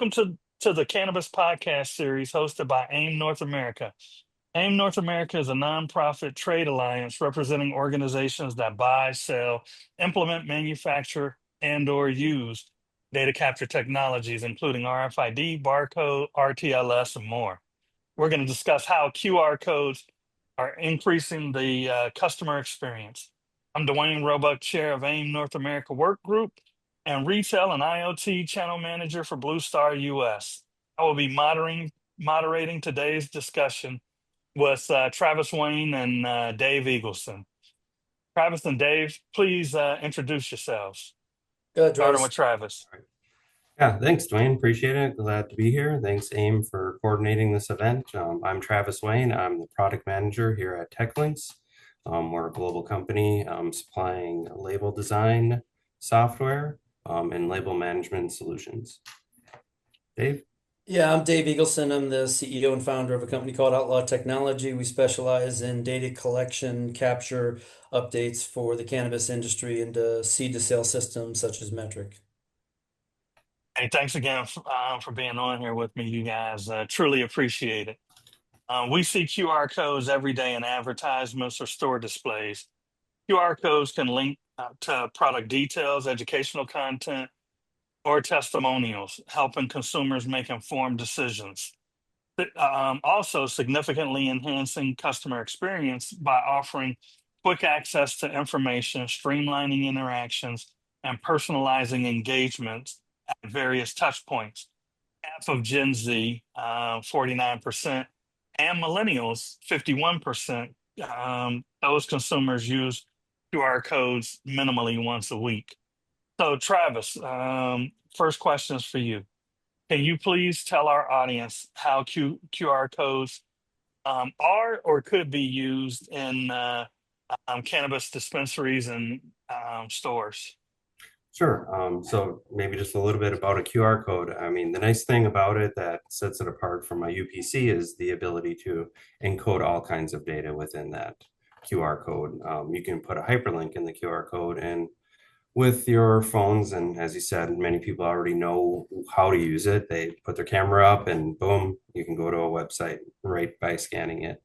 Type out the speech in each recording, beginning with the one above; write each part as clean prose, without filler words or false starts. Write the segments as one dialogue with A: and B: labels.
A: Welcome to the Cannabis podcast series hosted by AIM North America. AIM North America is a nonprofit trade alliance representing organizations that buy, sell, implement, manufacture, and/or use data capture technologies, including RFID, barcode, RTLS, and more. We're going to discuss how QR codes are increasing the customer experience. I'm Duane Roebuck, chair of AIM North America Work Group and retail and IoT channel manager for BlueStar US. I will be moderating today's discussion with Travis Wayne and Dave Eagleson. Travis and Dave, please introduce yourselves.
B: Good,
A: Starting
B: Travis.
A: with Travis.
C: Yeah, thanks, Duane. Appreciate it. Glad to be here. Thanks, AIM, for coordinating this event. I'm Travis Wayne. I'm the product manager here at TEKLYNX. We're a global company supplying label design software and label management solutions. Dave?
B: Yeah, I'm Dave Eagleson. I'm the CEO and founder of a company called Outlaw Technology. We specialize in data collection, capture, updates for the cannabis industry and seed to sale systems such as Metric.
A: Hey, thanks again for being on here with me, you guys. Truly appreciate it. We see QR codes every day in advertisements or store displays. QR codes can link to product details, educational content, or testimonials, helping consumers make informed decisions. Also, significantly enhancing customer experience by offering quick access to information, streamlining interactions, and personalizing engagements at various touch points. Half of Gen Z, 49%, and millennials, 51%, those consumers use QR codes minimally once a week. So, Travis, first question is for you. Can you please tell our audience how QR codes are or could be used in cannabis dispensaries and stores?
C: Sure. So maybe just a little bit about a QR code. I mean, the nice thing about it that sets it apart from a UPC is the ability to encode all kinds of data within that QR code. You can put a hyperlink in the QR code, and with your phones, and as you said, many people already know how to use it. They put their camera up and boom, you can go to a website right by scanning it.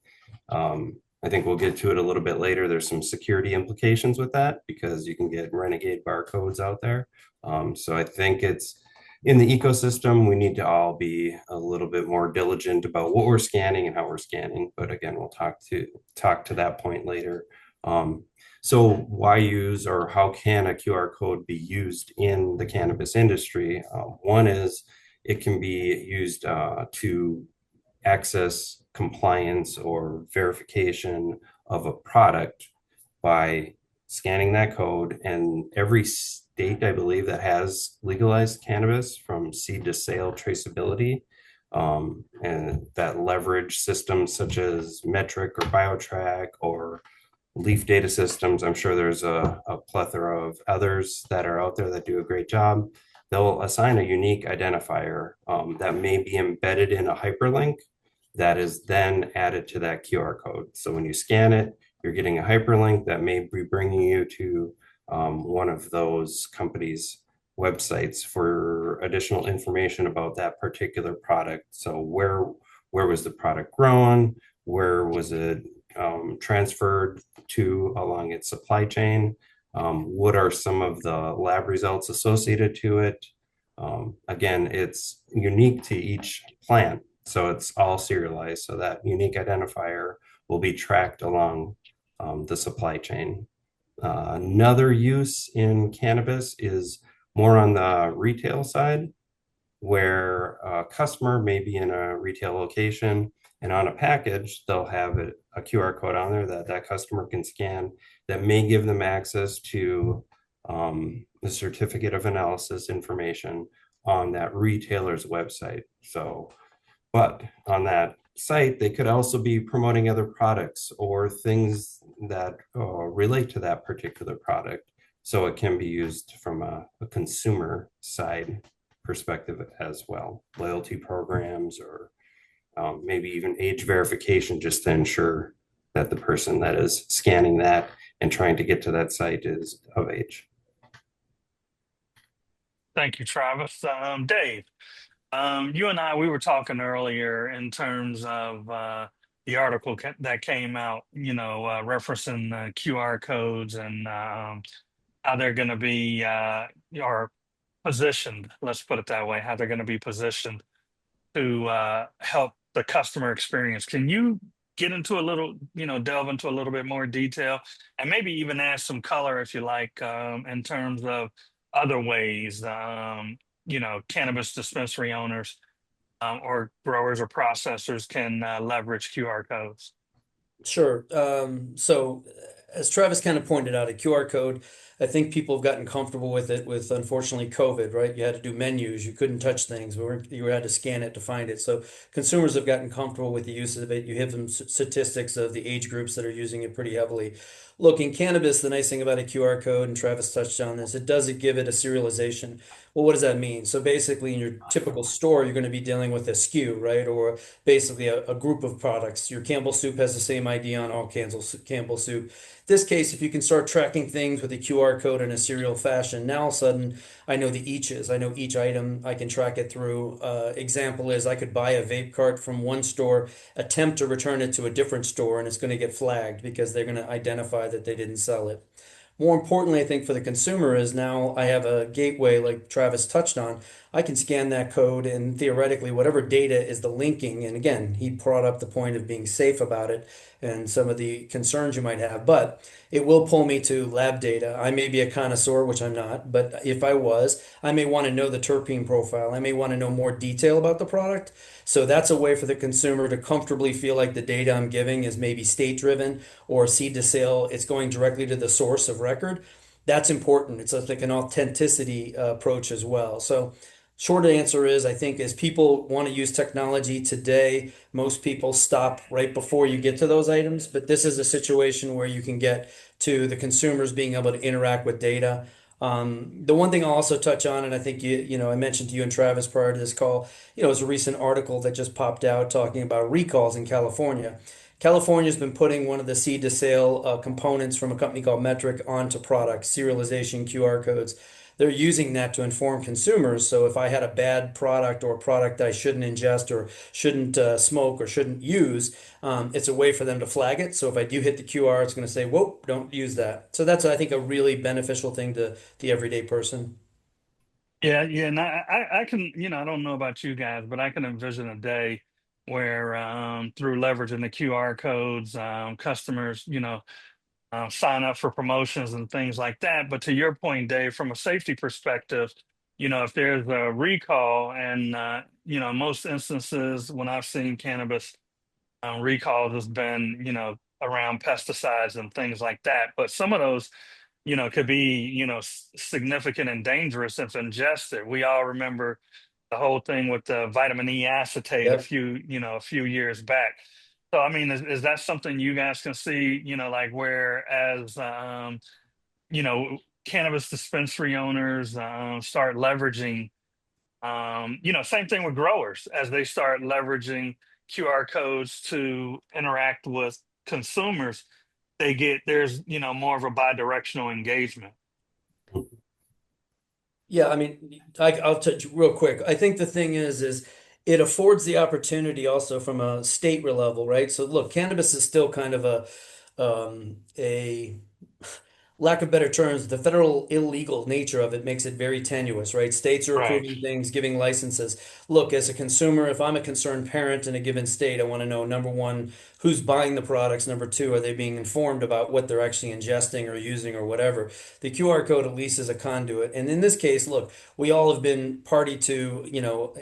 C: I think we'll get to it a little bit later. There's some security implications with that because you can get renegade barcodes out there. So I think it's in the ecosystem, we need to all be a little bit more diligent about what we're scanning and how we're scanning. But again, we'll talk to that point later. So why use or how can a QR code be used in the cannabis industry? One is it can be used to access compliance or verification of a product by scanning that code. And every state, I believe, that has legalized cannabis from seed to sale traceability and that leverage systems such as Metric or BioTrack or Leaf data systems. I'm sure there's a plethora of others that are out there that do a great job. They'll assign a unique identifier that may be embedded in a hyperlink that is then added to that QR code. So when you scan it, you're getting a hyperlink that may be bringing you to one of those companies' websites for additional information about that particular product. So where was the product grown? Where was it transferred to along its supply chain? What are some of the lab results associated to it? Again, it's unique to each plant, so it's all serialized. So that unique identifier will be tracked along the supply chain. Another use in cannabis is more on the retail side, where a customer may be in a retail location and on a package, they'll have a QR code on there that that customer can scan that may give them access to the certificate of analysis information on that retailer's website. So, but on that site, they could also be promoting other products or things that relate to that particular product. So it can be used from a consumer side perspective as well. Loyalty programs or maybe even age verification just to ensure that the person that is scanning that and trying to get to that site is of age.
A: Thank you, Travis. Dave, You and I, we were talking earlier in terms of the article that came out, referencing QR codes and how they're going to be or positioned, let's put it that way, how they're going to be positioned to help the customer experience. Can you get into a little, delve into a little bit more detail and maybe even add some color if you like in terms of other ways, cannabis dispensary owners or growers or processors can leverage QR codes?
B: Sure. So as Travis kind of pointed out, a QR code, I think people have gotten comfortable with it with unfortunately COVID, right? You had to do menus, you couldn't touch things, you had to scan it to find it. So consumers have gotten comfortable with the use of it. You have some statistics of the age groups that are using it pretty heavily. Look, in cannabis, the nice thing about a QR code, and Travis touched on this, it does give it a serialization. Well, what does that mean? So basically, in your typical store, you're going to be dealing with a SKU, right? Or basically a group of products. Your Campbell soup has the same ID on all Campbell soup. This case, if you can start tracking things with a QR code in a serial fashion, now all of a sudden I know the eaches. I know each item. I can track it through. Example is I could buy a vape cart from one store, attempt to return it to a different store, and it's going to get flagged because they're going to identify that they didn't sell it. More importantly, I think for the consumer is now I have a gateway like Travis touched on. I can scan that code and theoretically whatever data is the linking. And again, he brought up the point of being safe about it and some of the concerns you might have, but it will pull me to lab data. I may be a connoisseur, which I'm not, but if I was, I may want to know the terpene profile. I may want to know more detail about the product. So that's a way for the consumer to comfortably feel like the data I'm giving is maybe state driven or seed to sale. It's going directly to the source of record. That's important. It's like an authenticity approach as well. So short answer is I think as people want to use technology today, most people stop right before you get to those items. But this is a situation where you can get to the consumers being able to interact with data. The one thing I'll also touch on, and I think I mentioned to you and Travis prior to this call, it was a recent article that just popped out talking about recalls in California. California's been putting one of the seed to sale components from a company called Metric onto products, serialization QR codes. They're using that to inform consumers. So if I had a bad product or a product I shouldn't ingest or shouldn't smoke or shouldn't use, it's a way for them to flag it. So if I do hit the QR, it's going to say, whoa, don't use that. So that's, I think, a really beneficial thing to the everyday person.
A: Yeah, yeah, and I can, I don't know about you guys, but I can envision a day where through leveraging the QR codes, customers, sign up for promotions and things like that. But to your point, Dave, from a safety perspective, if there's a recall, and most instances when I've seen cannabis recalls has been, around pesticides and things like that. But some of those could be, significant and dangerous if ingested. We all remember the whole thing with the vitamin E acetate
B: Yep.
A: a few years back. So, I mean, is that something you guys can see, like whereas, you know, cannabis dispensary owners start leveraging, same thing with growers as they start leveraging QR codes to interact with consumers, there's, more of a bi-directional engagement.
B: Yeah, I mean, I'll touch real quick. I think the thing is it affords the opportunity also from a state level, right? So look, cannabis is still kind of a lack of better terms, the federal illegal nature of it makes it very tenuous, right? States are
A: Right.
B: approving things, giving licenses. Look, as a consumer, if I'm a concerned parent in a given state, I want to know number one, who's buying the products? Number two, are they being informed about what they're actually ingesting or using or whatever? The QR code at least is a conduit. And in this case, look, we all have been party to,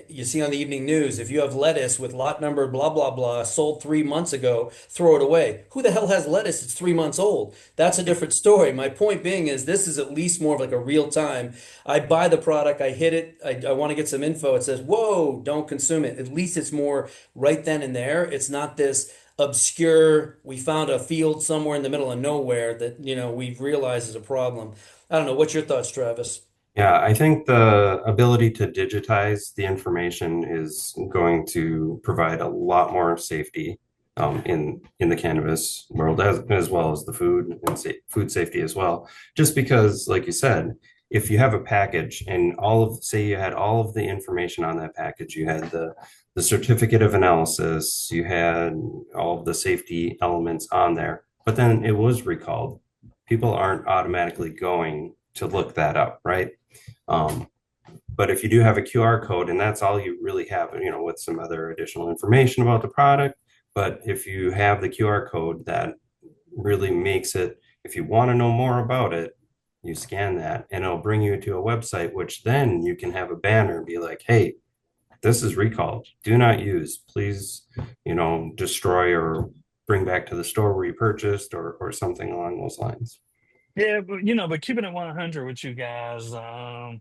B: you see on the evening news, if you have lettuce with lot number blah, blah, blah, sold 3 months ago, throw it away. Who the hell has lettuce? It's 3 months old. That's a different story. My point being is this is at least more of like a real time. I buy the product, I hit it, I want to get some info. It says, whoa, don't consume it. At least it's more right then and there. It's not this obscure, we found a field somewhere in the middle of nowhere that, we've realized is a problem. I don't know. What's your thoughts, Travis?
C: Yeah, I think the ability to digitize the information is going to provide a lot more safety in the cannabis world as well as the food and food safety as well. Just because, like you said, if you have a package and say you had all of the information on that package, you had the certificate of analysis, you had all of the safety elements on there, but then it was recalled, people aren't automatically going to look that up, right? Um, but if you do have a QR code and that's all you really have, with some other additional information about the product, but if you have the QR code, that really makes it, if you want to know more about it, you scan that and it'll bring you to a website, which then you can have a banner and be like, hey, this is recalled. Do not use. Please, destroy or bring back to the store where you purchased or something along those lines.
A: Yeah, but keeping it 100 with you guys, I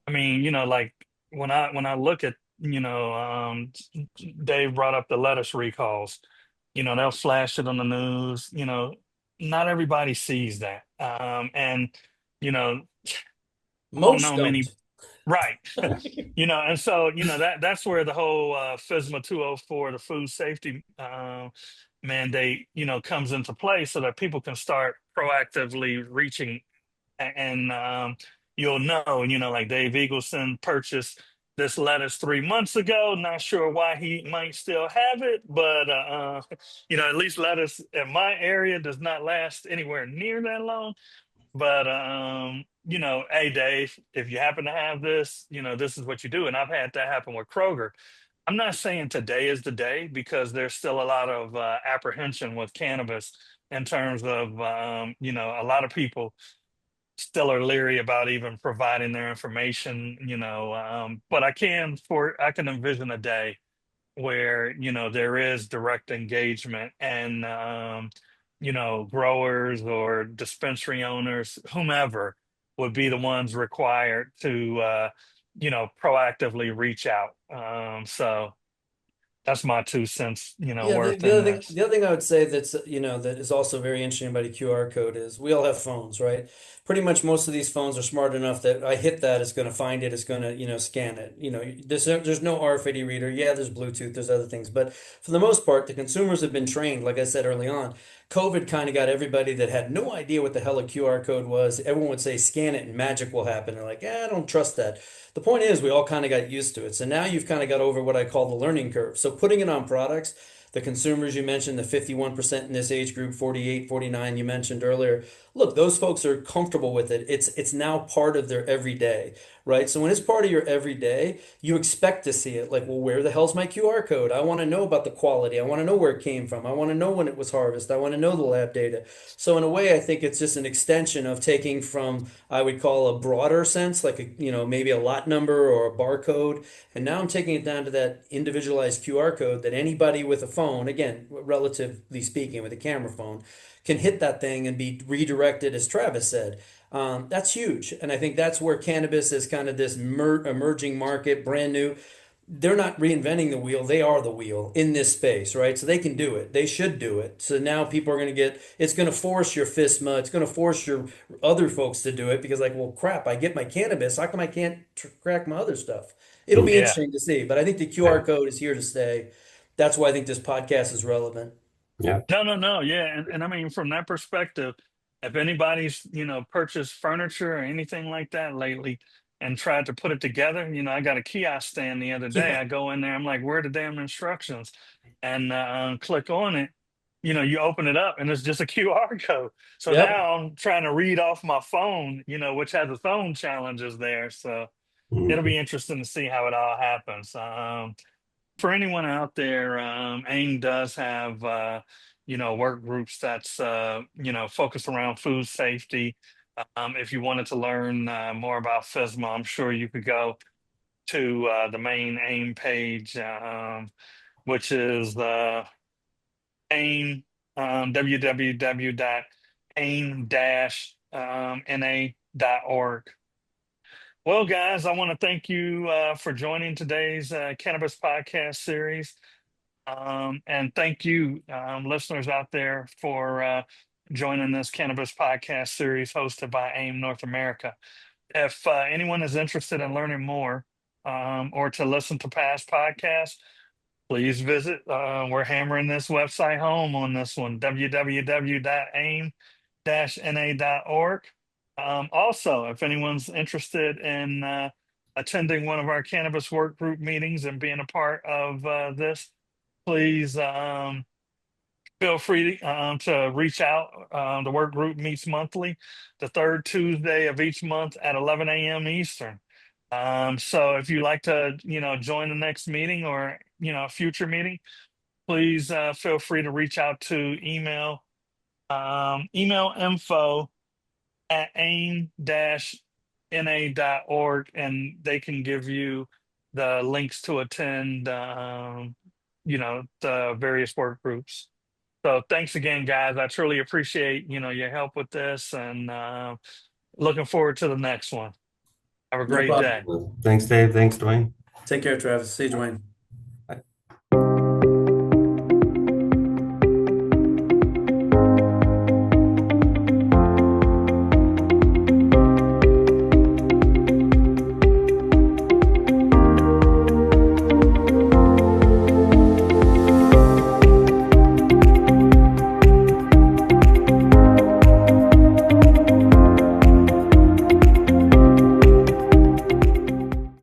A: mean, like when I look at, Dave brought up the lettuce recalls, they'll flash it on the news, not everybody sees that. And, you know, I don't
B: Most
A: know
B: don't.
A: many, right. And so, that's where the whole FSMA 204, the food safety mandate, comes into play so that people can start proactively reaching and you'll know, like Dave Eagleson purchased this lettuce 3 months ago. Not sure why he might still have it, but at least lettuce in my area does not last anywhere near that long. But hey Dave, if you happen to have this, this is what you do. And I've had that happen with Kroger. I'm not saying today is the day because there's still a lot of apprehension with cannabis in terms of a lot of people still are leery about even providing their information, but I can envision a day where, there is direct engagement and, growers or dispensary owners, whomever would be the ones required to, proactively reach out. So that's my 2 cents,
B: Yeah,
A: worth in this.
B: the other thing I would say that's that is also very interesting about a QR code is we all have phones, right? Pretty much most of these phones are smart enough that I hit that, it's going to find it, it's going to scan it. There's no RFID reader. Yeah, there's Bluetooth, there's other things, but for the most part, the consumers have been trained. Like I said early on, COVID kind of got everybody that had no idea what the hell a QR code was. Everyone would say scan it and magic will happen. They're like, I don't trust that. The point is, we all kind of got used to it. So now you've kind of got over what I call the learning curve. So putting it on products, the consumers you mentioned, the 51% in this age group, 48, 49 you mentioned earlier. Look, those folks are comfortable with it. It's now part of their everyday, right? So when it's part of your everyday, you expect to see it. Like, well, where the hell's my QR code? I want to know about the quality. I want to know where it came from. I want to know when it was harvested. I want to know the lab data. So in a way, I think it's just an extension of taking from, I would call a broader sense, like maybe a lot number or a barcode, and now I'm taking it down to that individualized QR code that anybody with a phone, again, relatively speaking, with a camera phone, can hit that thing and be redirected, as Travis said. That's huge. And I think that's where cannabis is kind of this emerging market, brand new. They're not reinventing the wheel, they are the wheel in this space, right? So they can do it. They should do it. So now people are going to it's going to force your FISMA, it's going to force your other folks to do it because, like, well, crap, I get my cannabis. How come I can't crack my other stuff? It'll be
A: Yeah.
B: interesting to see. But I think the QR code is here to stay. That's why I think this podcast is relevant.
C: Yeah.
A: No, no, no. Yeah. And I mean, from that perspective, if anybody's, purchased furniture or anything like that lately and tried to put it together, I got a kiosk stand the other day.
B: Yeah.
A: I go in there, I'm like, where are the damn instructions? And click on it. You open it up and it's just a QR code. So
B: Yep.
A: now I'm trying to read off my phone, which has its own challenges there. So it'll
C: Mhm.
A: be interesting to see how it all happens. For anyone out there, AIM does have work groups that's focused around food safety. If you wanted to learn more about FSMA, I'm sure you could go to the main AIM page, which is AIM, www.aim-na.org. Well, guys, I want to thank you for joining today's Cannabis Podcast series. And thank you, listeners out there, for joining this Cannabis Podcast series hosted by AIM North America. If anyone is interested in learning more or to listen to past podcasts, please visit. We're hammering this website home on this one, www.aim-na.org. Also, if anyone's interested in attending one of our cannabis work group meetings and being a part of this, please feel free to reach out. The work group meets monthly, the third Tuesday of each month at 11 a.m. Eastern. So if you'd like to, join the next meeting or, a future meeting, please feel free to reach out to email info at aim-na.org, and they can give you the links to attend, the various work groups. So thanks again, guys. I truly appreciate, your help with this, and looking forward to the next one. Have a
B: No
A: great
B: problem.
A: day.
C: Thanks, Dave. Thanks, Duane.
B: Take care, Travis. See you, Duane.